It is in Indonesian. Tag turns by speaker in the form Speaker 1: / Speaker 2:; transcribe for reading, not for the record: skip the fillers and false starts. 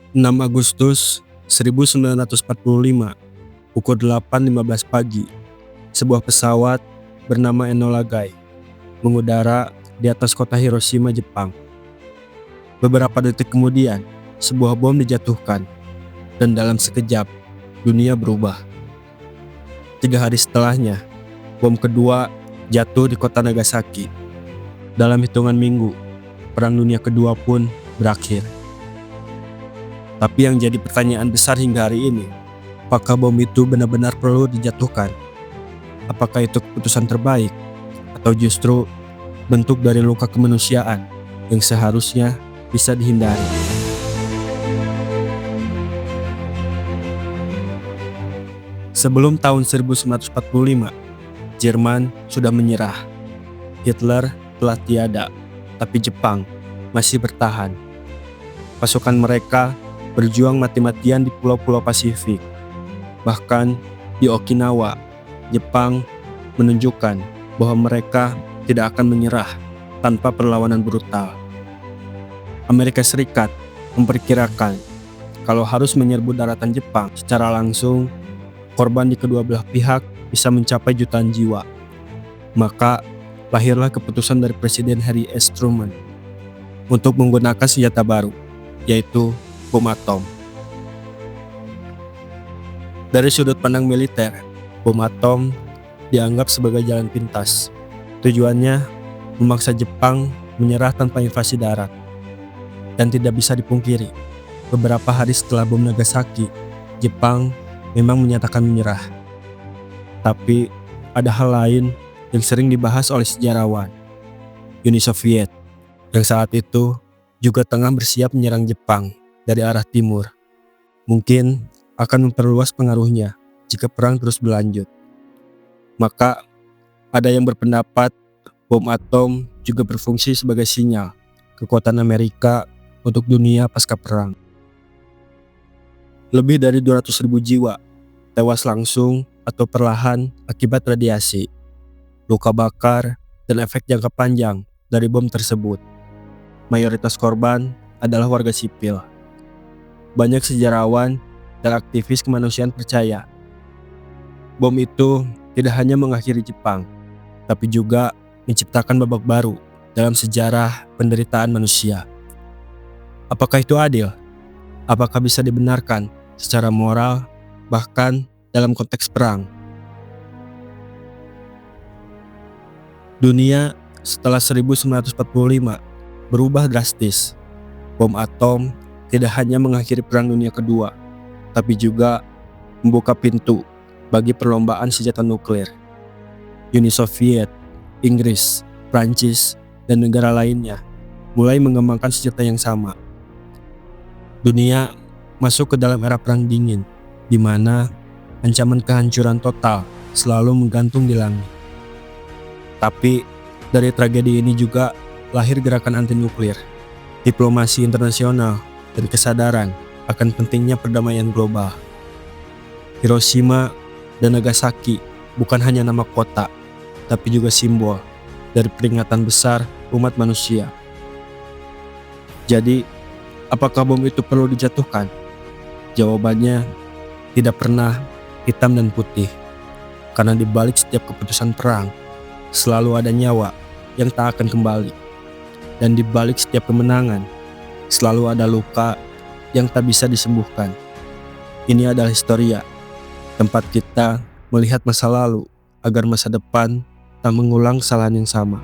Speaker 1: 6 Agustus 1945, pukul 8.15 pagi, sebuah pesawat bernama Enola Gay mengudara di atas kota Hiroshima, Jepang. Beberapa detik kemudian, sebuah bom dijatuhkan, dan dalam sekejap, dunia berubah. 3 hari setelahnya, bom kedua jatuh di kota Nagasaki. Dalam hitungan minggu, Perang Dunia Kedua pun berakhir. Tapi yang jadi pertanyaan besar hingga hari ini, apakah bom itu benar-benar perlu dijatuhkan? Apakah itu keputusan terbaik? Atau justru bentuk dari luka kemanusiaan yang seharusnya bisa dihindari? Sebelum tahun 1945, Jerman sudah menyerah. Hitler telah tiada, tapi Jepang masih bertahan. Pasukan mereka berjuang mati-matian di pulau-pulau Pasifik. Bahkan di Okinawa, Jepang menunjukkan bahwa mereka tidak akan menyerah tanpa perlawanan brutal. Amerika Serikat memperkirakan kalau harus menyerbu daratan Jepang secara langsung, korban di kedua belah pihak bisa mencapai jutaan jiwa. Maka lahirlah keputusan dari Presiden Harry S. Truman untuk menggunakan senjata baru, yaitu bom atom. Dari sudut pandang militer, bom atom dianggap sebagai jalan pintas. Tujuannya memaksa Jepang menyerah tanpa invasi darat. Dan tidak bisa dipungkiri, beberapa hari setelah bom Nagasaki, Jepang memang menyatakan menyerah. Tapi ada hal lain yang sering dibahas oleh sejarawan. Uni Soviet yang saat itu juga tengah bersiap menyerang Jepang dari arah timur, mungkin akan memperluas pengaruhnya jika perang terus berlanjut. Maka ada yang berpendapat bom atom juga berfungsi sebagai sinyal kekuatan Amerika untuk dunia pasca perang. Lebih dari 200.000 jiwa tewas langsung atau perlahan akibat radiasi, luka bakar, dan efek jangka panjang dari bom tersebut. Mayoritas korban adalah warga sipil. Banyak sejarawan dan aktivis kemanusiaan percaya bom itu tidak hanya mengakhiri Jepang, tapi juga menciptakan babak baru dalam sejarah penderitaan manusia. Apakah itu adil? Apakah bisa dibenarkan secara moral, bahkan dalam konteks perang? Dunia setelah 1945 berubah drastis. Bom atom tidak hanya mengakhiri Perang Dunia Kedua, tapi juga membuka pintu bagi perlombaan senjata nuklir. Uni Soviet, Inggris, Prancis, dan negara lainnya mulai mengembangkan senjata yang sama. Dunia masuk ke dalam era Perang Dingin, di mana ancaman kehancuran total selalu menggantung di langit. Tapi dari tragedi ini juga lahir gerakan anti-nuklir, diplomasi internasional, dan kesadaran akan pentingnya perdamaian global. Hiroshima dan Nagasaki bukan hanya nama kota, tapi juga simbol dari peringatan besar umat manusia. Jadi, apakah bom itu perlu dijatuhkan? Jawabannya tidak pernah hitam dan putih, karena di balik setiap keputusan perang selalu ada nyawa yang tak akan kembali, dan di balik setiap kemenangan selalu ada luka yang tak bisa disembuhkan. Ini adalah Historia, tempat kita melihat masa lalu agar masa depan tak mengulang kesalahan yang sama.